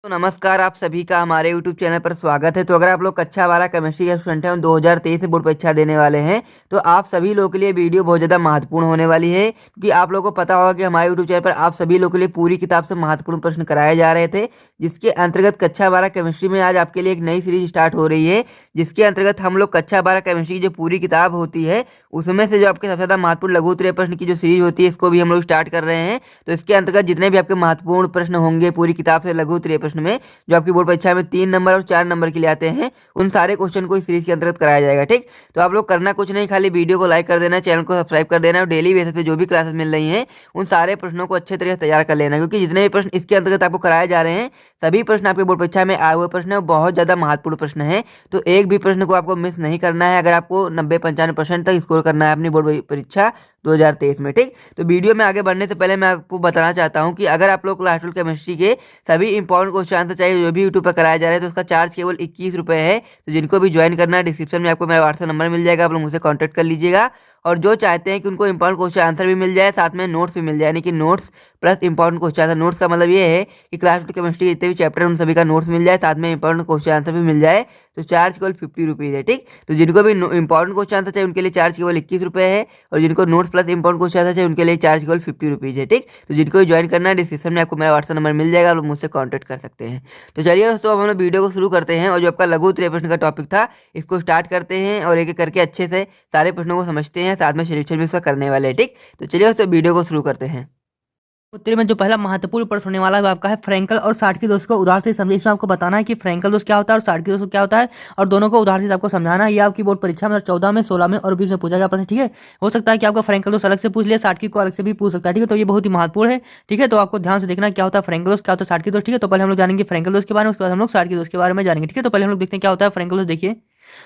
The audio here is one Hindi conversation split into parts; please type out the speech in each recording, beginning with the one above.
तो नमस्कार, आप सभी का हमारे YouTube चैनल पर स्वागत है। तो अगर आप लोग कक्षा 12 केमिस्ट्री के स्टूडेंट हैं, 2023 से बोर्ड परीक्षा देने वाले हैं, तो आप सभी लोगों के लिए वीडियो बहुत ज़्यादा महत्वपूर्ण होने वाली है, क्योंकि आप लोगों को पता होगा कि हमारे YouTube चैनल पर आप सभी लोगों के लिए पूरी किताब से महत्वपूर्ण प्रश्न कराए जा रहे थे, जिसके अंतर्गत कक्षा 12 केमिस्ट्री में आज आपके लिए एक नई सीरीज स्टार्ट हो रही है, जिसके अंतर्गत हम लोग कक्षा 12 केमिस्ट्री की जो पूरी किताब होती है उसमें से जो आपके सबसे ज़्यादा महत्वपूर्ण लघु उत्तरीय प्रश्न की जो सीरीज होती है, इसको भी हम लोग स्टार्ट कर रहे हैं। तो इसके अंतर्गत जितने भी आपके महत्वपूर्ण प्रश्न होंगे पूरी किताब से लघु उत्तरीय प्रश्न में, जो आपकी बोर्ड परीक्षा में 3 नंबर और 4 नंबर के लिए आते हैं, उन सारे क्वेश्चन को इस सीरीज के अंतर्गत कराया जाएगा। ठीक, तो आप लोग करना कुछ नहीं, खाली वीडियो को लाइक कर देना, चैनल को सब्सक्राइब कर देना और डेली बेसिस पे जो भी क्लासेस मिल रही हैं उन सारे प्रश्नों को अच्छे तरीके से तैयार कर लेना, क्योंकि जितने भी प्रश्न इसके अंतर्गत आपको कराए जा रहे हैं सभी प्रश्न आपके बोर्ड परीक्षा में आए हुए प्रश्न है, बहुत ज़्यादा महत्वपूर्ण प्रश्न है। तो एक भी प्रश्न को आपको मिस नहीं करना है अगर आपको 90-95% तक स्कोर करना है अपनी बोर्ड परीक्षा 2023 में। ठीक, तो वीडियो में आगे बढ़ने से पहले मैं आपको बताना चाहता हूं कि अगर आप लोग क्लास 12 केमिस्ट्री के सभी इंपॉर्टेंट क्वेश्चन आंसर चाहिए जो भी यूट्यूब पर कराया जा रहा है, तो उसका चार्ज केवल 21 रुपये है। तो जिनको भी ज्वाइन करना है, डिस्क्रिप्शन में आपको मेरा व्हाट्सएप नंबर मिल जाएगा, आप लोग मुझसे कॉन्टैक्ट कर लीजिएगा। और जो चाहते हैं कि उनको इंपॉर्टेंट क्वेश्चन आंसर भी मिल जाए, साथ में नोट्स भी मिल जाए, यानी कि notes plus important question answer. Notes का मतलब ये है कि क्लास 12 केमिस्ट्री के जितने भी चैप्टर हैं उन सभी का नोट्स मिल जाए, साथ में इंपॉर्टेंट क्वेश्चन आंसर भी मिल जाए, तो चार्ज केवल 50 रुपीज़ है। ठीक, तो जिनको भी इंपॉर्टेंट क्वेश्चन आंसर चाहिए उनके लिए चार्ज केवल 21 रुपये है, और जिनको notes plus important question answer चाहिए उनके लिए चार्ज केवल 50 रुपीज़ है। ठीक, तो जिनको भी ज्वाइन करना है, डिस्क्रिप्शन में आपको मेरा व्हाट्सएप नंबर मिल जाएगा, आप लोग मुझसे कॉन्टैक्ट कर सकते हैं। तो चलिए दोस्तों, अब हम लोग वीडियो को शुरू करते हैं, और जो आपका लघु उत्तरीय प्रश्न का टॉपिक था इसको स्टार्ट करते हैं और एक एक करके अच्छे से सारे प्रश्नों को समझते हैं, साथ में सोल्यूशन भी उसका करने वाले हैं। ठीक, तो चलिए दोस्तों वीडियो को शुरू करते हैं। उत्तरी में जो पहला महत्वपूर्ण प्रश्न होने वाला है वो आपका है फ्रैंकल और शार्की दोष को उदाहरण से समझिए। इसमें आपको बताना है कि फ्रैंकल दोष क्या होता है और शार्की दोष क्या होता है, और दोनों को उदाहरण से आपको समझाना है। ये आपकी बोर्ड परीक्षा में 14 में, 16 में और 20 में पूछा गया प्रश्न। ठीक है, हो सकता है कि आपका फ्रैंकल दोष अलग से पूछ लिया, शार्की को अलग से भी पूछ सकता है। ठीक है, तो ये बहुत ही महत्वपूर्ण है। ठीक है, तो आपको ध्यान से देखना क्या होता है फ्रैंकल दोष, क्या होता है शार्की दोष। ठीक है, तो पहले हम लोग जानेंगे फ्रैंकल दोष के बारे में, उसके बाद हम लोग शार्की दोष के बारे में जानेंगे। ठीक है, तो पहले हम लोग देखते हैं क्या होता है फ्रैंकल दोष। देखिए,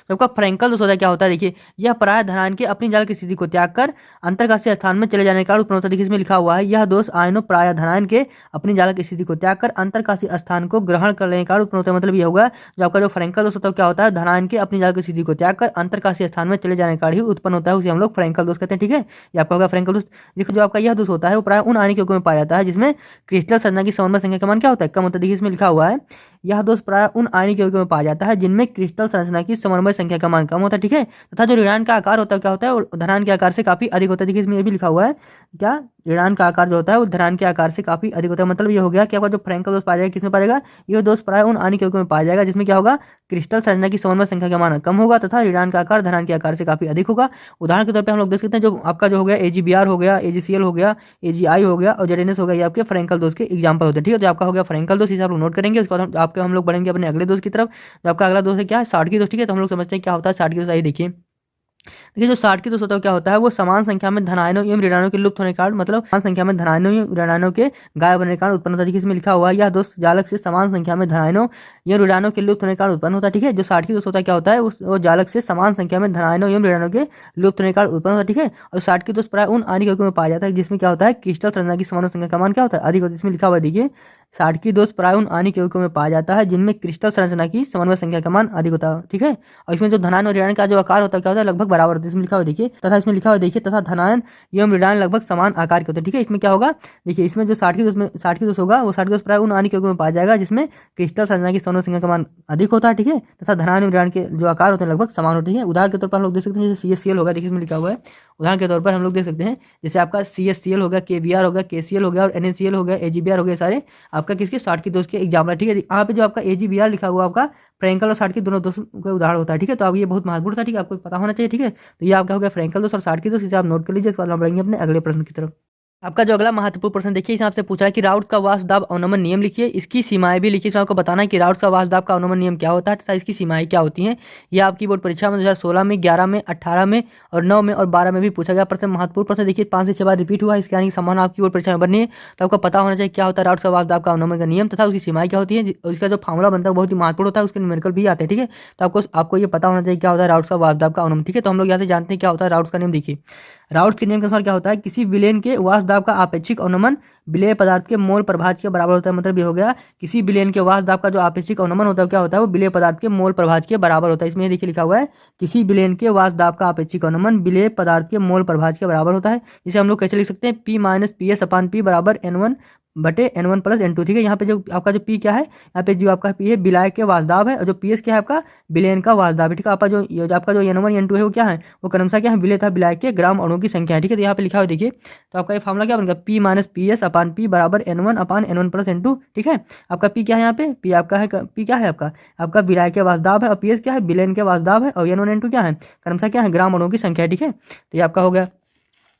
तो आपका फ्रैंकल दोष होता है क्या होता है, देखिए, यह पराय धनायन के अपनी जाल की स्थिति को त्याग कर अंतर्काशीय स्थान में चले जाने का उत्पन्न होता है। देखिए, इसमें लिखा हुआ है यह दोष आयनों प्राय धनायन के अपनी जाल की स्थिति को त्याग कर अंतर्काशीय स्थान को ग्रहण कर लेने का उत्पन्न होता है। मतलब ये होगा जो आपका जो फ्रैंकल दोष होता है क्या होता है, धनायन के अपनी जाल की स्थिति को त्याग कर अंतर्काशीय स्थान में चले जाने का ही उत्पन्न होता है, उसे हम लोग फ्रैंकल दोष कहते हैं। ठीक है, ये आपका होगा फ्रैंकल दोष। देखो, जो आपका यह दोष होता है वो प्राय उन आयनिक यौगिकों में पाया जाता है जिसमें क्रिस्टल संरचना की समन्वय संख्या का मान क्या होता है, कम होता है। देखिए, इसमें लिखा हुआ है यह दोष प्राय उन आयनिक यौगिकों में पाया जाता है जिनमें क्रिस्टल संरचना की समन्वय संख्या का मान कम होता है। ठीक है, तथा जो ऋणायन का आकार होता है क्या होता है, वो धनायन के आकार से काफी अधिक होता है। देखिए, इसमें ये भी लिखा हुआ है क्या, ऋणायन का आकार जो होता है वो धनायन के आकार से काफी अधिक होता है। मतलब ये हो गया कि आपका जो फ्रैंकल दोष पाया जाएगा किसमें पाया जाएगा, यह दोष प्राय उन आयनिक यौगिकों में पाया जाएगा जिसमें क्या होगा, क्रिस्टल संरचना की समन्वय संख्या का मान कम होगा तथा ऋणायन का आकार धनायन के आकार से काफी अधिक होगा। उदाहरण के तौर पर हम लोग देख सकते हैं जो आपका जो हो गया AgBr हो गया, AgCl हो गया, AgI हो गया और ZnS हो गया, ये आपके फ्रैंकल दोष के एग्जाम्पल होते हैं। ठीक है, तो आपका हो गया फ्रैंकल दोष, इसे आप लोग नोट करेंगे। उसके बाद आपके हम लोग बढ़ेंगे अपने अगले दोष की तरफ। जो आपका अगला दोष है क्या है, शार्की दोष। ठीक है, तो हम लोग समझते हैं क्या होता है शार्की दोष। आइए देखिए, देखिए जो शार्की दोष होता है क्या होता है, वो समान संख्या में धनायनों एवं ऋणायनों के लुप्त होने के कारण, मतलब समान संख्या में धनायनों एवं ऋणायनों के गायब होने के कारण उत्पन्न होता है। देखिए, इसमें लिखा हुआ है यह दोष जालक से समान संख्या में धनायनों एवं ऋणायनों के लुप्त होने के कारण उत्पन्न होता है। ठीक है, जो शार्की दोष होता है क्या होता है, वो जालक से समान संख्या में धनायनों एवं ऋणायनों के लुप्त होने के कारण उत्पन्न होता है। ठीक है, और शार्की दोष प्राय उन आयनिक यौगिकों में पाया जाता है जिसमें क्या होता है, क्रिस्टल संरचना की समन्वय संख्या का मान क्या होता है, अधिक होता है। इसमें लिखा हुआ है देखिए, शार्की दोष प्राय उन आयनिक यौगिकों में पाया जाता है जिनमें क्रिस्टल संरचना की समन्वय संख्या का मान अधिक होता है। ठीक है, और इसमें जो धनायन और ऋणायन का जो आकार होता है क्या होता है, लगभग बराबर होता है। इसमें लिखा हुआ देखिए, तथा इसमें लिखा हुआ देखिए, तथा धनायन एवं ऋणायन लगभग समान आकार के होते हैं। ठीक है, इसमें क्या होगा, देखिए इसमें जो शार्की दोष होगा वो शार्की दोष प्राय उन आयनिक यौगिकों में पाया जाएगा जिसमें क्रिस्टल संरचना की समन्वय संख्या का मान अधिक होता है। ठीक है, तथा धनायन एवं ऋणायन के जो आकार होते हैं लगभग समान होते हैं। उदाहरण के तौर पर हम लोग देख सकते हैं जैसे CHCl होगा, देखिए इसमें लिखा हुआ है। उदाहरण के तौर पर हम लोग देख सकते हैं जैसे आपका CHCl हो गया, KBr हो गया, KCl हो गया और NaCl हो गया, AgBr हो गया, सारे आपका किसके, शार्की दोष के एग्जाम्पल। ठीक है, यहाँ पे जो आपका AgBr लिखा हुआ आपका फ्रैंकल और शार्की दोनों दोष का उदाहरण होता है। ठीक है, तो अब ये बहुत महत्वपूर्ण था। ठीक है, आपको पता होना चाहिए। ठीक है, तो ये आपका हो गया फ्रैंकल दोष और शार्की दोष, इसे आप नोट कर लीजिए। इसके बाद हम बढ़ेंगे अपने अगले प्रश्न की तरफ। आपका जो अगला महत्वपूर्ण प्रश्न देखिए, इस आपसे पूछा है कि राउट्स का वाष्प दाब अवनमन नियम लिखिए, इसकी सीमाएं भी लिखिए। इसमें आपको बताना है कि राउट्स का वाष्प दाब का अवनमन नियम क्या होता है तथा इसकी सीमाएं क्या होती हैं। यह आपकी बोर्ड परीक्षा में 2016 में, 11 में, 18 में और 9 में और 12 में भी पूछा गया प्रश्न। महत्वपूर्ण प्रश्न देखिए 5 से 6 बार रिपीट हुआ है, इसके यानी कि संभावना आपकी बोर्ड परीक्षा में बननी है। तो आपको पता होना चाहिए क्या होता है राउट्स का वाष्प दाब का अवनमन का नियम तथा उसकी सीमाएं क्या होती है। इसका जो फॉर्मूला बनता है बहुत ही महत्वपूर्ण होता है, उसके न्यूमेरिकल भी आते हैं। ठीक है, तो आपको ये पता होना चाहिए क्या होता है राउट्स का वाष्प दाब का अवनमन। ठीक है, तो हम लोग यहाँ से जानते हैं क्या होता है राउट्स का नियम। देखिए, राउट्स के नियम के अनुसार क्या होता है, किसी विलेन के वाष्प दाब का आपेक्षिक अवनमन विलेय पदार्थ के मोल प्रभाज के बराबर होता है। मतलब ये हो गया, किसी विलेन के वाष्प दाब का जो आपेक्षिक अवनमन होता है क्या होता है, वो विलेय पदार्थ के मोल प्रभाज के बराबर होता है। इसमें देखिए लिखा हुआ है, किसी विलेन के वाष्प दाब का आपेक्षिक अवनमन विलेय पदार्थ के मोल प्रभाज के बराबर होता है। जिसे हम लोग कैसे लिख सकते हैं, P - PS/P बराबर N1 बटे N1 प्लस N2, ठीक है। यहाँ पे जो आपका जो P क्या है, यहाँ पे जो आपका P है विलायक के वाष्पदाब है, और जो PS क्या है आपका विलयन का वाष्पदाब है, ठीक है। आपका जो आपका जो N1 N2 है वो क्या है, वो क्रमशः क्या है, विलय तथा विलायक के ग्राम अणुओं की संख्या है, ठीक है। तो यहाँ पे लिखा हुआ देखिए, तो आपका ये फार्मूला क्या बनेगा, P माइनस PS अपान P बराबर N1 प्लस N2, ठीक है। आपका P क्या है यहाँ पे, P आपका है, P क्या है आपका विलायक के वाष्पदाब है, और PS क्या है विलयन के वाष्पदाब है, और N1 N2 क्या है क्रमशः क्या है ग्राम अणुओं की संख्या है, ठीक है। तो ये आपका हो गया।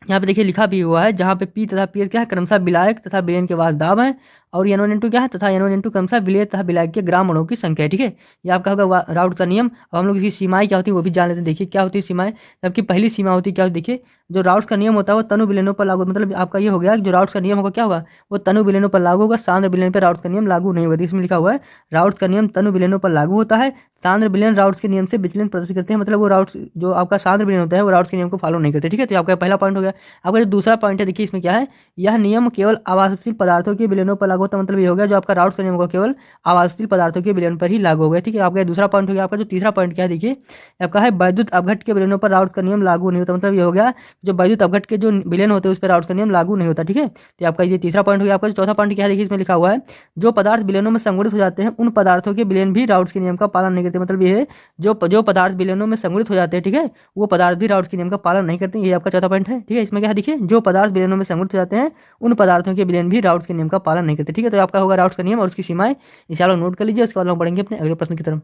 यहाँ पे देखिए लिखा भी हुआ है, जहाँ पे P तथा PS क्या है क्रमशः विलायक तथा विलयन के वाष्पदाब है, और N1 N2 क्या है तथा N1 N2 क्रमशः विलय तथा विलायक के ग्राम अणुओं की संख्या है, ठीक है। ये आपका होगा राउट का नियम। अब हम लोग इसकी सीमाएं क्या होती है वो भी जान लेते हैं। देखिए क्या होती है सीमाएं, जबकि पहली सीमा होती है क्या होती है, देखिए जो राउट्स का नियम होता है वो तनु विलयनों पर लागू, मतलब आपका ये हो गया जो राउट्स का नियम होगा क्या होगा, वो तनु विलयनों पर लागू होगा, सांद्र विलयन पर राउट्स का नियम लागू नहीं होगा। इसमें लिखा हुआ है राउट्स का नियम तनु विलयनों पर लागू होता है, सांद्र विलयन राउट्स के नियम से विचलन प्रदर्शित करते हैं, मतलब वो राउट्स जो आपका सांद्र विलयन होता है वो राउट्स के नियम को फॉलो नहीं करते, ठीक है। तो आपका पहला पॉइंट हो गया। आपका जो दूसरा पॉइंट है देखिए इसमें क्या है, यह नियम केवल आवासशील पदार्थों के विलयनों पर लागू होता है, मतलब ये हो गया जो आपका राउट्स का नियम होगा केवल आवासशील पदार्थों के विलयन पर ही लागू हो गया, ठीक है। आपका दूसरा पॉइंट हो गया। आपका जो तीसरा पॉइंट क्या है देखिए, आपका है वैद्युत अपघट्ट के विलयनों पर राउट्स का नियम लागू नहीं होता, मतलब ये हो गया जो वैद्युत अपघट्ट के जो विलयन होते हैं उस पर राउट्स का नियम लागू नहीं होता, ठीक है। तो आपका ये तीसरा पॉइंट हो गया। आपका जो चौथा पॉइंट क्या है देखिए इसमें लिखा हुआ है, जो पदार्थ विलयनों में संगुणित हो जाते हैं उन पदार्थों के विलयन भी राउट्स के नियम का पालन नहीं करते, मतलब ये है जो पदार्थ विलयनों में संगुणित हो जाते हैं, ठीक है, वो पदार्थ भी राउट्स के नियम का पालन नहीं करते। ये आपका चौथा पॉइंट है, ठीक है। इसमें क्या है देखिए, जो पदार्थ विलयनों में संगुणित हो जाते हैं उन पदार्थों के विलयन भी राउट्स के नियम का पालन नहीं करते, ठीक है। तो आपका होगा राउट्स का नियम और उसकी सीमाएं, इसे आप लोग नोट कर लीजिए। उसके बाद हम बढ़ेंगे अपने अगले प्रश्न की तरफ।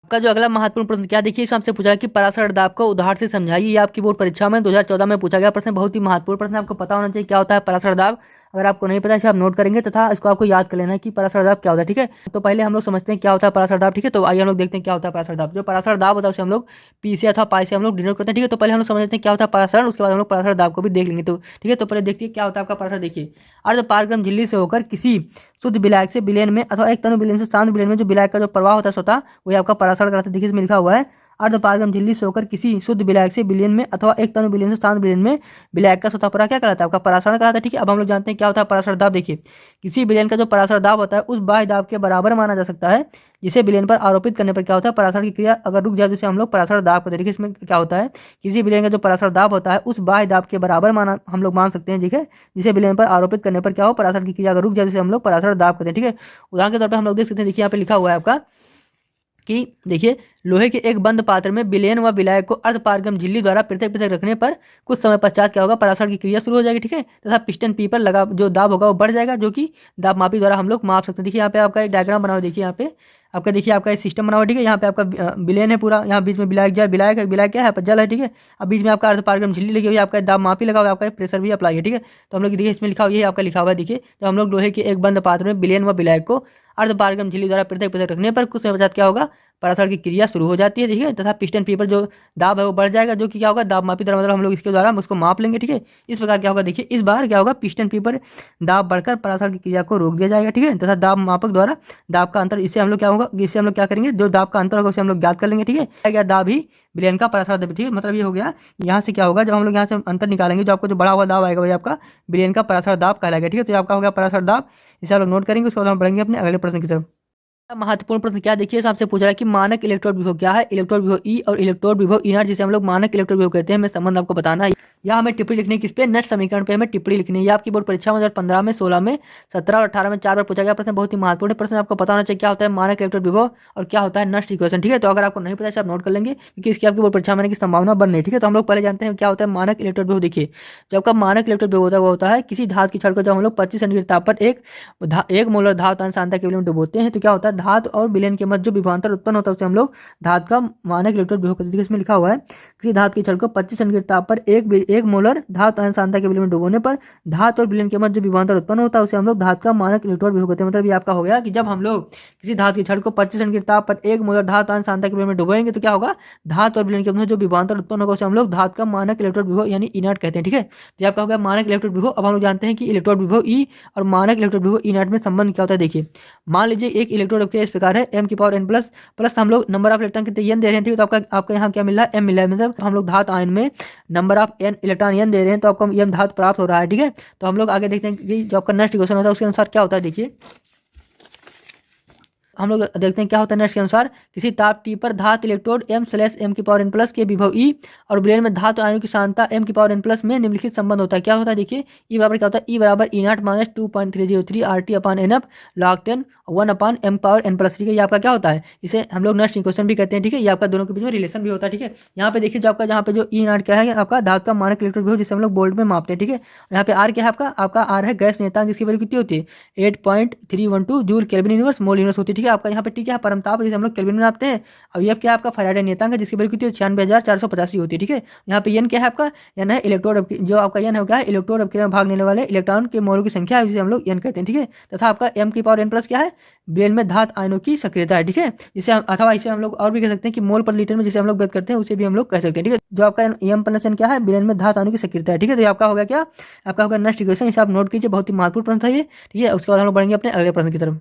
आपका जो अगला महत्वपूर्ण प्रश्न क्या देखिए, इसमें आपसे पूछा है कि पराशर दाब को उदाहरण से समझाइए। ये आपकी बोर्ड परीक्षा में 2014 में पूछा गया प्रश्न, बहुत ही महत्वपूर्ण प्रश्न, आपको पता होना चाहिए क्या होता है पराशर दाब। अगर आपको नहीं पता इसे आप नोट करेंगे तथा इसको आपको याद कर लेना है कि पराशर दाब क्या होता है, ठीक है। तो पहले हम लोग समझते हैं क्या होता है पराशर दाब, ठीक है। तो आइए हम लोग देखते हैं क्या होता है पराशर दाब। जो पराशर दाब होता है उसे हम लोग पी से अथवा पाई से हम लोग डिनोट करते हैं, ठीक है। तो पहले हम लोग समझते हैं क्या होता है पराशरण, उसके बाद हम लोग पराशर दाब को भी देख लेंगे, तो ठीक है। तो पहले देखिए क्या होता है आपका पराशर। देखिए अर्ध पारगम झिल्ली से होकर किसी शुद्ध विलायक से विलयन में अथवा एक तनु विलयन से शांत विलयन में जो विलायक का जो प्रवाह होता है स्वतः वही आपका पराशरण कराता है। देखिए इसमें लिखा हुआ है अर्धपारगम झिल्ली से होकर किसी शुद्ध विलायक से विलयन में अथवा एक तनु विलयन से शांत विलयन में विलायक का स्वतः प्रवाह क्या कहलाता है आपका पराशरण कहलाता है, ठीक है। अब हम लोग जानते हैं क्या होता है पराशर दाब। देखिए किसी विलयन का जो पराशर दाब होता है उस बाह्य दाब के बराबर माना जा सकता है जिसे विलयन पर आरोपित करने पर क्या होता है पराशरण की क्रिया अगर रुक जाए, जिसे हम लोग पराशर दाब को देखिए। इसमें क्या होता है, किसी विलयन का जो पराशर दाब होता है उस बाह्य दाब के बराबर माना हम लोग मान सकते हैं, ठीक है, जिसे विलयन पर आरोपित करने पर क्या हो पराशरण की क्रिया अगर रुक जाए, जिसे हम लोग पराशर दाब कहते हैं, ठीक है। उदाहरण के तौर पर हम लोग देख सकते हैं, देखिए यहाँ पे लिखा हुआ है आपका कि देखिए लोहे के एक बंद पात्र में विलयन व विलायक को अर्धपारगम झिल्ली द्वारा पृथक पृथक रखने पर कुछ समय पश्चात क्या होगा पराशरण की क्रिया शुरू हो जाएगी, ठीक है, तथा पिस्टन पी पर लगा जो दाब होगा वो बढ़ जाएगा, जो कि दाब मापी द्वारा हम लोग माप सकते हैं। देखिए यहाँ पे आपका एक डायग्राम बना हुआ, देखिए यहाँ पे आपका देखिए आपका एक सिस्टम बना हुआ, ठीक है। यहाँ पे आपका विलयन है पूरा, यहाँ बीच में विलायक जल, विलायक क्या है जल है, ठीक है। अब बीच में आपका अर्धपारगम झिल्ली लगी हुई है, आपका दाब मापी लगा हुआ है, आपका प्रेशर भी अप्लाई है, ठीक है। तो हम लोग देखिए इसमें लिखा हुआ ये आपका लिखा हुआ है, देखिए तो हम लोग लोहे के एक बंद पात्र में विलयन व विलायक को अर्धपारगम झिल्ली द्वारा पृथक पृथक रखने पर कुछ समय पश्चात क्या होगा पराशरण की क्रिया शुरू हो जाती है, ठीक है, तथा पिस्टन पी पर जो दाब है वो बढ़ जाएगा, जो कि क्या होगा दाब मापी द्वारा, मतलब हम लोग इसके द्वारा उसको माप लेंगे, ठीक है। इस प्रकार क्या होगा देखिए इस बार क्या होगा पिस्टन पी पर दाब बढ़कर पराशरण की क्रिया को रोक दिया जाएगा, ठीक है, तथा दाब मापक द्वारा दाब का अंतर, इससे हम लोग क्या होगा, इससे हम लोग क्या करेंगे जो दाब का अंतर होगा उसे हम लोग ज्ञात कर लेंगे, ठीक है। क्या दाब ही विलयन का पराशर दाब, ठीक है। मतलब ये हो गया यहाँ से क्या होगा जब हम लोग यहाँ से अंतर निकालेंगे जो आपको जो बड़ा हुआ दाब आएगा वही आपका विलयन का पराशर दाब कहलाएगा, ठीक है। तो आपका होगा पराशर दाब, इसे आप लोग नोट करेंगे। उसके बाद हम बढ़ेंगे अपने अगले प्रश्न की तरफ। महत्वपूर्ण प्रश्न क्या देखिए आपसे पूछ रहा है कि मानक इलेक्ट्रोड विभव क्या है, इलेक्ट्रोड विभव ई और इलेक्ट्रोड विभव इनर, जिसे हम लोग मानक इलेक्ट्रोड विभव कहते हैं, हमें संबंध आपको बताना है। या हमें टिप्पणी लिखनी है किस पे, नेट समीकरण पे हमें टिप्पणी लिखनी है। ये आपकी बोर्ड परीक्षा में 2015 में 16 में 17 और 18 में 4 बार पूछा गया प्रश्न, बहुत ही महत्वपूर्ण प्रश्न, आपको पता होना चाहिए क्या होता है मानक इलेक्ट्रोड विभव और क्या होता है नष्ट इक्वेशन, ठीक है। तो अगर आपको नहीं पता है आप नोट कर लेंगे क्योंकि इसकी आपकी बोर्ड परीक्षा में की संभावना बन रही है, ठीक है। तो हम लोग पहले जानते हैं क्या होता है मानक इलेक्ट्रोड विभव। देखिए जब का मानक इलेक्ट्रोड विभव होता है वो होता है किसी धातु की छड़ को जब हम लोग 25 सेंटीग्रेड ताप पर एक मोलर धातु अंश सांद्रता के विलयन में डुबोते हैं तो क्या होता है धातु और विलयन के मध्य जो विभवांतर उत्पन्न होता है उसे हम लोग धातु का मानक इलेक्ट्रोड विभव कहते हैं। इसमें लिखा हुआ है किसी धातु की छड़ को 25 सेंटीग्रेड ताप पर एक मोलर धातु अंश सांद्रता के विलयन में डुबोने पर धातु और विलयन के मध्य जो विभवांतर उत्पन्न होता है उसे हम लोग धातु का मानक इलेक्ट्रोड विभव कहते हैं। मतलब ये आपका हो गया कि जब हम लोग किसी धातु की छड़ को 25 सेंटीग्रेड ताप पर एक मोलर धातु अंश सांद्रता के विलयन में डुबोएंगे तो क्या होगा धातु और विलयन के मध्य जो विभवांतर उत्पन्न होगा उसे हम लोग धातु का मानक इलेक्ट्रोड विभव यानी इनर्ट कहते हैं, ठीक है। तो आपका हो गया मानक इलेक्ट्रोड विभव। अब हम लोग जानते हैं कि इलेक्ट्रोड विभव ई और मानक इलेक्ट्रोड विभव इनर्ट में संबंध क्या होता है। देखिए मान लीजिए एक इलेक्ट्रोड इस प्रकार है m⁻n+ हम लोग नंबर ऑफ इलेक्ट्रॉन कितने n दे रहे हैं, ठीक है। तो आपका यहाँ क्या मिल रहा है m मिल रहा है, मतलब हम लोग धातु आयन में number of n electron n दे रहे हैं तो आपको m धातु प्राप्त हो रहा है, ठीक है। तो हम लोग आगे देखते हैं कि जो आपका नेक्स्ट इक्वेशन होता है उसके अनुसार क्या होता है। देखिए हम लोग देखते हैं क्या होता है नेक्स्ट के अनुसार, किसी ताप T पर धातु इलेक्ट्रोड m/m⁴ के विभव E और विलयन में धातु आयनों की सांद्रता m⁴ में निम्नलिखित संबंध होता है। क्या होता है देखिए, E बराबर क्या होता है, E बराबर E0 - 2.303 RT/NF log 10 1/m⁴n+, ठीक है। ये आपका क्या होता है, इसे हम लोग नेक्स्ट इक्वेशन भी कहते हैं, ठीक है। ये आपका दोनों के बीच में रिलेशन भी होता है, ठीक है। यहाँ पे देखिए जो आपका जहाँ पे जो E0 क्या है, आपका धातु का मानक इलेक्ट्रोड विभव जिसे हम लोग वोल्ट में मापते हैं, ठीक है। यहाँ पे R क्या है, आपका R है गैस नियतांक, जिसकी वैल्यू कितनी होती है 8.312 joule kelvin inverse mole inverse होती है, ठीक है। आपका यहाँ पे ठीक है परमताप, जिसे हम लोग केल्विन में नापते हैं। अब ये क्या है आपका फैराडे नियतांक है, जिसकी वैल्यू कितनी है 96,485 होती है, ठीक है। यहाँ पे एन क्या है आपका, एन है इलेक्ट्रोड, जो आपका एन है क्या है, इलेक्ट्रोड अपकिरण में भाग लेने वाले इलेक्ट्रॉन के मोलों की संख्या, जिसे हम लोग एन कहते हैं, ठीक है। तथा आपका m⁴n+ क्या है, विलयन में धातु आयनों की सक्रियता है, ठीक है। जिसे हम अथवा इसे हम लोग और भी कह सकते हैं कि मोल पर लीटर में जिसे हम लोग व्यक्त करते हैं, उसे भी हम लोग कह सकते हैं, ठीक है। जो आपका m+n क्या है, विलयन में धातु आयनों की सक्रियता है, ठीक है। तो ये आपका होगा क्या, आपका होगा नेक्स्ट इक्वेशन, इसे आप नोट कीजिए, बहुत ही महत्वपूर्ण प्रश्न था ये, ठीक है। उसके बाद हम लोग बढ़ेंगे अपने अगले प्रश्न की तरफ।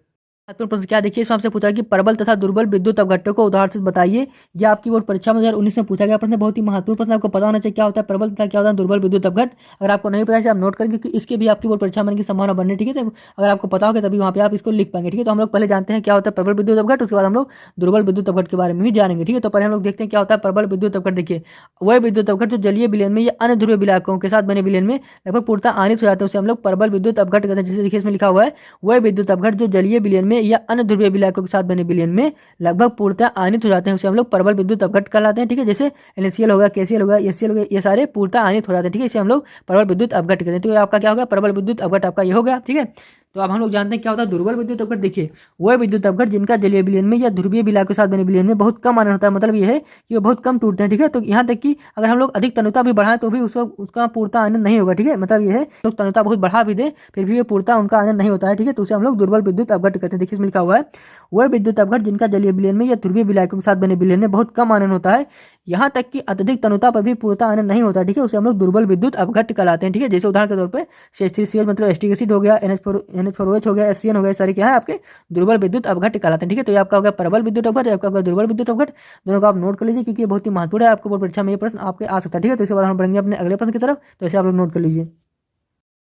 महत्वपूर्ण प्रश्न क्या देखिए, इसमें आपसे पूछा कि प्रबल तथा दुर्बल विद्युत अवघट्टों को उदाहरण से बताइए। यह आपकी बोर्ड परीक्षा में 2019 में पूछा गया प्रश्न, बहुत ही महत्वपूर्ण प्रश्न, आपको पता होना चाहिए क्या होता है प्रबल तथा क्या होता है दुर्बल विद्युत अवघट। अगर आपको नहीं पता है आप नोट करेंगे, क्योंकि इसके भी आपकी बोर्ड परीक्षा में की संभावना बनने, ठीक है। तो अगर आपको पता होगा तभी वहाँ पे आप इसको लिख पाएंगे, ठीक है। तो हम लोग पहले जानते हैं क्या होता है प्रबल विद्युत अवघट, उसके बाद हम लोग दुर्बल विद्युत अवघट के बारे में भी जानेंगे, ठीक है। तो पहले हम लोग देखते हैं क्या होता है प्रबल विद्युत अवघट। देखिए वह विद्युत अवघट जो जलीय विलयन में या अन्य ध्रुवीय विलायकों के साथ बने विलयन में लगभग पूर्णतः आनित हो जाते हैं, उसे हम लोग प्रबल विद्युत अवघट कहते हैं। जैसे देखिए इसमें लिखा हुआ है, वह विद्युत अवघट जो जलीय विलयन में या अन्य ध्रुवीय विलायकों के साथ बने विलयन में लगभग पूर्णतः आनित हो जाते हैं, उसे हम लोग प्रबल विद्युत अवघट कहलाते हैं, ठीक है। जैसे NaCl हो गया, KCl हो गया, HCl हो गया, ये सारे पूर्णतः आनित हो जाते हैं, ठीक है। इसे हम लोग प्रबल विद्युत अवघट कहते हैं। तो आपका क्या होगा प्रबल विद्युत अवघट, आपका ये हो गया, ठीक है। तो अब हम लोग जानते हैं क्या होता है दुर्बल विद्युत अवघट। देखिए वह विद्युत अवघट जिनका जलीय विलयन में या ध्रुवीय विलायक के साथ बने विलयन में बहुत कम आयन होता है, मतलब ये है कि वो बहुत कम टूटते हैं, ठीक है। तो यहाँ तक कि अगर हम लोग अधिक तनुता भी बढ़ाएं तो भी उसका पूर्णतः आयन नहीं होगा, ठीक है। मतलब ये है तो तनुता बहुत बढ़ा भी दे फिर भी ये पूर्णतः उनका आयन नहीं होता है, ठीक है। तो उसे हम लोग दुर्बल विद्युत अवघट कहते हैं। देखिए इसमें लिखा हुआ है, वह विद्युत अवघट जिनका जलीय विलयन में या ध्रुवीय विलायकों के साथ बने विलयन में बहुत कम आयन होता है, यहाँ तक कि अत्यधिक तनुता पर भी पूर्णतः आयन नहीं होता, ठीक है। उसे हम लोग दुर्बल विद्युत अवघट कहलाते हैं, ठीक है। जैसे उदाहरण के तौर पर CH3CH मतलब एसिटिक एसिड हो गया, NH4OH हो गया, SCN हो गया, सारे क्या है आपके दुर्बल विद्युत अवघट कहलाते हैं, ठीक है। तो ये आपका होगा प्रबल विद्युत अवघट, आपका होगा दुर्बल विद्युत अवघट, दोनों को आप नोट कर लीजिए, क्योंकि ये बहुत ही महत्वपूर्ण है, आपको बोर्ड परीक्षा में ये प्रश्न आपके आ सकता है, ठीक है। तो इसके बाद हम बढ़ेंगे अपने अगले प्रश्न की तरफ, तो इसे आप लोग नोट कर लीजिए।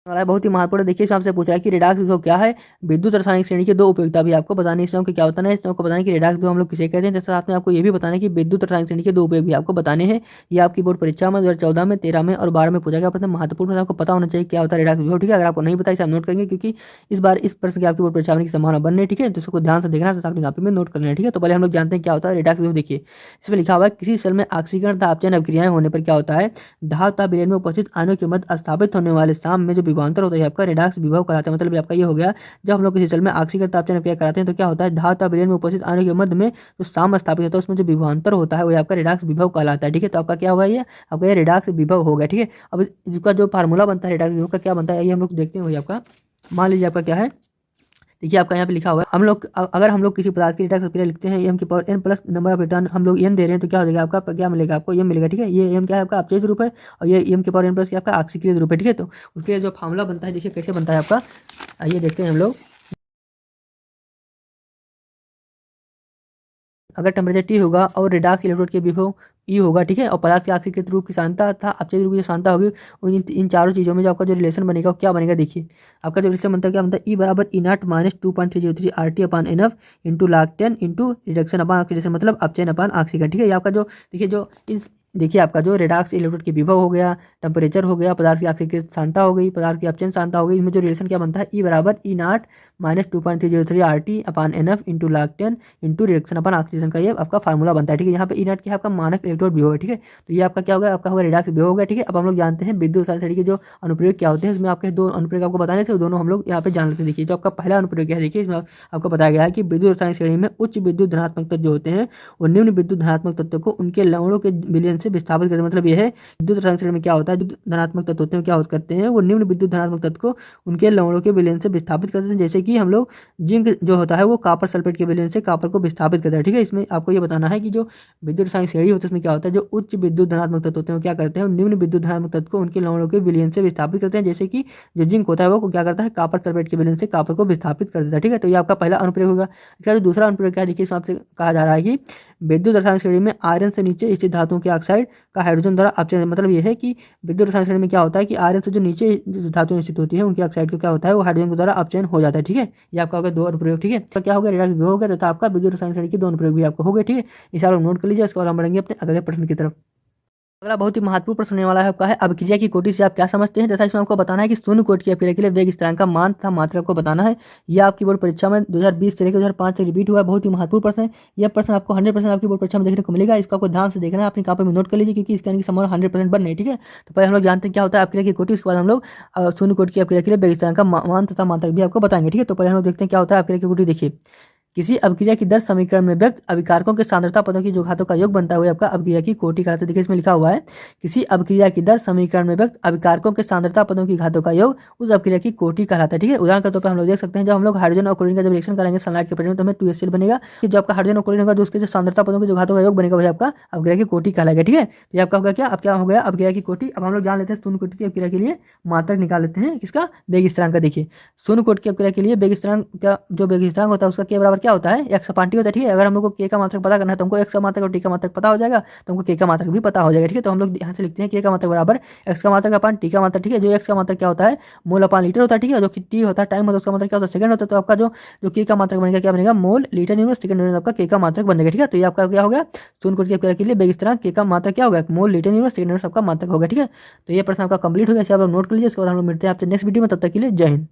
हमारा बहुत ही महत्वपूर्ण, देखिए इस आपसे पूछा है कि रेडाक्स विभव क्या है, विद्युत रासायनिक श्रेणी के दो उपयोगिता भी आपको बतानी है। इस क्या बताना है, इस आपको बताना कि रेडाक्स विभव हम लोग किसे कहते हैं, जैसे साथ में आपको ये भी बताना है कि विद्युत रासायनिक श्रेणी के दो उपयोग भी आपको बताने हैं। ये आपकी बोर्ड परीक्षा में 2014 में, 13 में और 12 में पूछा गया प्रश्न, महत्वपूर्ण आपको पता होना चाहिए क्या होता है रेडाक्स विभव, ठीक है। अगर आपको नहीं पता इसे आप नोट करेंगे, क्योंकि इस बार इस प्रश्न की आपकी बोर्ड परीक्षा की संभावना बनने, ठीक है। तो इसको ध्यान से देखना, अपनी कॉपी में नोट करना है, ठीक है। तो पहले हम लोग जानते हैं क्या होता है रेडाक्स विभव। देखिए इसमें लिखा हुआ है, किसी सेल में ऑक्सीकरण तथा अपचयन अभिक्रियाएं होने पर क्या होता है, धातु तथा विलयन में उपस्थित आयनों के मध्य स्थापित होने वाले साम में जो विभवांतर होता है आपका रेडाक्स विभव कराते हैं। मतलब आपका ये हो गया, जब हम लोग किसी सेल में ऑक्सीकरण तथा अपचयन अभिक्रिया कराते हैं तो क्या होता है, धातु तथा विलयन में उपस्थित आयनों के मध्य में जो साम स्थापित होता है उसमें जो विभवांतर होता है वो आपका रेडाक्स विभव कहलाता है, ठीक है। तो आपका क्या होगा, ये आपका ये रेडाक्स विभव हो गया, ठीक है। अब इसका जो फार्मूला बनता है रेडाक्स विभव का क्या बनता है, ये हम लोग देखते हैं। वही आपका मान लीजिए आपका क्या है, देखिए आपका यहाँ पे लिखा हुआ है, हम लोग अगर हम लोग किसी पदार्थ की रेडाक्स अभिक्रिया लिखते हैं m⁴n plus number of return हम लोग n दे रहे हैं, तो क्या हो जाएगा आपका, क्या मिलेगा आपको, m मिलेगा, ठीक है। ये m क्या है आपका अपचयित रूप है, और ये m⁴n प्लस क्या आपका ऑक्सीकृत रूप है, ठीक है। तो उसके लिए जो फार्मूला बनता है, देखिए कैसे बनता है आपका, आइए देखते हैं हम लोग। अगर टेम्परेचर T होगा और रेडाक्स इलेक्ट्रोड के विभव E होगा, ठीक है, और पदार्थ के ऑक्सीकृत रूप की सांद्रता तथा अपचयित रूप की जो सांद्रता होगी, इन चारों चीज़ों में जो आपका जो रिलेशन बनेगा वो क्या बनेगा। देखिए आपका जो रिलेशन बनता है क्या बनता है, E बराबर E0 - 2.303 RT/NF into log 10 into reduction upon oxidation मतलब अपचयन अपान ऑक्सीकरण, ठीक है। ये आपका जो देखिए जो देखिए आपका जो रेडाक्स इलेक्ट्रोड के विभव हो गया, टेम्परेचर हो गया, पदार्थ की ऑक्सीकृत सांद्रता हो गई, पदार्थ की अपचयन सांद्रता हो गई, इनमें जो रिलेशन क्या बनता है, E बराबर E0 - 2.303 RT/NF into log 10 into reduction upon oxidation का ये आपका फार्मूला बनता है, ठीक है। यहाँ पे E0 क्या है आपका मानक इलेक्ट्रोड विभव है, ठीक है। तो ये आपका क्या होगा, आपका होगा रेडाक्स विभव हो गया, ठीक है। अब हम लोग जानते हैं विद्युत रासायनिक श्रेणी के जो अनुप्रयोग क्या होते हैं, इसमें आपके दो अनुप्रयोग आपको बताने थे, दोनों हम लोग यहाँ पे जान लेते हैं। देखिए जो आपका पहला अनुप्रयोग क्या है, देखिए इसमें आपको बताया गया है कि विद्युत रासायनिक श्रेणी में उच्च विद्युत धनात्मक तत्व जो होते हैं वो निम्न विद्युत धनात्मक तत्व को उनके लवणों के विलयन से विस्थापित करते हैं। मतलब यह है विद्युत रासायनिक श्रेणी में क्या होता है, धनात्मक तत्व होते हैं क्या करते हैं, वो निम्न विद्युत धनात्मक तत्व को उनके लवणों के विलयन से विस्थापित करते हैं। जैसे कि हम लोग जिंक जो होता है वो कॉपर सल्फेट के विलयन से कॉपर को विस्थापित करता है, ठीक है। इसमें आपको ये बताना है कि जो विद्युत रासायनिक श्रेणी होती है उसमें क्या होता है, जो उच्च विद्युत धनात्मक तत्व होते हैं क्या करते हैं, निम्न विद्युत धनात्मक तत्व को उनके लवणों के विलयन से विस्थापित करते हैं। जैसे कि जो जिंक होता है वो क्या करता है, कॉपर सल्फेट के विलयन से कॉपर को विस्थापित कर देता है, ठीक है। तो ये आपका पहला अनुप्रयोग होगा। इसका जो दूसरा अनुप्रयोग क्या है, देखिए इसमें आपसे कहा जा रहा है कि विद्युत रासायनिक श्रेणी में आयरन से नीचे स्थित धातुओं के ऑक्साइड का हाइड्रोजन द्वारा अपचयन, मतलब यह है कि विद्युत रासायनिक श्रेणी में क्या होता है कि आयरन से जो नीचे धातुएं स्थित होती है उनके ऑक्साइड को क्या होता है वो हाइड्रोजन के द्वारा अपचयन हो जाता है, ठीक है। है। ये आपका हो गया 2 अनुप्रयोग, ठीक है। तो क्या हो गया, रेडाक्स भी हो गया तथा आपका विद्युत रसायन श्रेणी की 2 अनुप्रयोग भी आपको हो गए, ठीक है। इसे आप नोट कर लीजिए। इसके बाद हम बढ़ेंगे अपने अगले प्रश्न की तरफ। अगला बहुत ही महत्वपूर्ण प्रश्न होने वाला है आपका है अभिक्रिया की कोटि से आप क्या समझते हैं, तथा इसमें आपको बताना है कि शून्य कोटि की अभिक्रिया के लिए वेग स्थिरांक का मान तथा मात्रा आपको बताना है। यह आपकी बोर्ड परीक्षा में 2020 से लेकर 2005 तक रिपीट हुआ है। बहुत ही महत्वपूर्ण प्रश्न है। यह प्रश्न आपको 100% आपकी बोर्ड परीक्षा में देखने को मिलेगा। इसको आपको ध्यान से देखना है, अपनी कॉपी में नोट कर लीजिए, क्योंकि इसके आने की संभावना 100% बन नहीं, ठीक है। तो पहले हम लोग जानते हैं क्या होता है अभिक्रिया की कोटि, उसके बाद हम लोग शून्य कोटि की अभिक्रिया के लिए वेग स्थिरांक का मान तथा मात्रा भी आपको बताएंगे, ठीक है। तो पहले हम लोग देखते हैं क्या होता है अभिक्रिया की कोटि। देखिए, किसी अभिक्रिया की दर समीकरण में व्यक्त अभिकारकों के सांद्रता पदों की जो घातों का योग बनता है आपका अभिक्रिया की कोटि कहलाता है। देखिए इसमें लिखा हुआ है, किसी अभिक्रिया की दर समीकरण में व्यक्त अभिकारकों के सांद्रता पदों की घातों का योग उस अभिक्रिया की कोटि कहलाता है, ठीक है। उदाहरण के तौर पर हम लोग देख सकते हैं, जब हम लोग हाइड्रोजन और क्लोरीन का जब रिएक्शन करेंगे सनलाइट के प्रेजेंट तो हमें 2HCl बनेगा। जो आपका हाइड्रोजन और क्लोरीन होगा, जो उसके जो सांद्रता पदों की जो घातों का योग बनेगा वही आपका अभिक्रिया की कोटि कहलाएगा, ठीक है। तो ये आपका होगा क्या, अब क्या हो गया अभिक्रिया की कोटि। अब हम लोग जान लेते हैं शून्य कोटि की अभिक्रिया के लिए मात्रक निकाल लेते हैं, किसका, वेग स्थिरांक का। देखिए शून्य कोटि की अभिक्रिया के लिए वेग स्थिरांक का जो वेग स्थिरांक होता है उसका के बराबर क्या होता है, x अपान टी होता है, ठीक है। अगर हम लोग को के का मात्रक पता करना है तो हमको x का मात्रक और टी का मात्रक पता हो जाएगा, तो हमको के का मात्रक भी पता हो जाएगा, ठीक है। तो हम लोग यहाँ से लिखते हैं के का मात्रक बराबर x का मात्रक अपान टी का मात्रक, ठीक है। जो x का मात्रक क्या होता है, मोल अपान लीटर होता है, ठीक है। जो कि टी होता है टाइम होता है, उसका मात्रक क्या होता है, सेकंड होता है। तो आपका जो के का मात्रक बनेगा क्या बनेगा, mole litre unit second unit आपका के का मात्रक बनेगा, ठीक है। तो ये आपका क्या हो गया, शून्य कोटि की अभिक्रिया के लिए वेग स्थिरांक के का मात्रक क्या होगा, mole litre unit second unit आपका मात्रक होगा, ठीक है। तो ये प्रश्न आपका कंप्लीट हो गया। आप नोट कर लीजिए। इसके बाद हम लोग मिलते हैं आपसे नेक्स्ट वीडियो में, तब तक के लिए जय हिंद।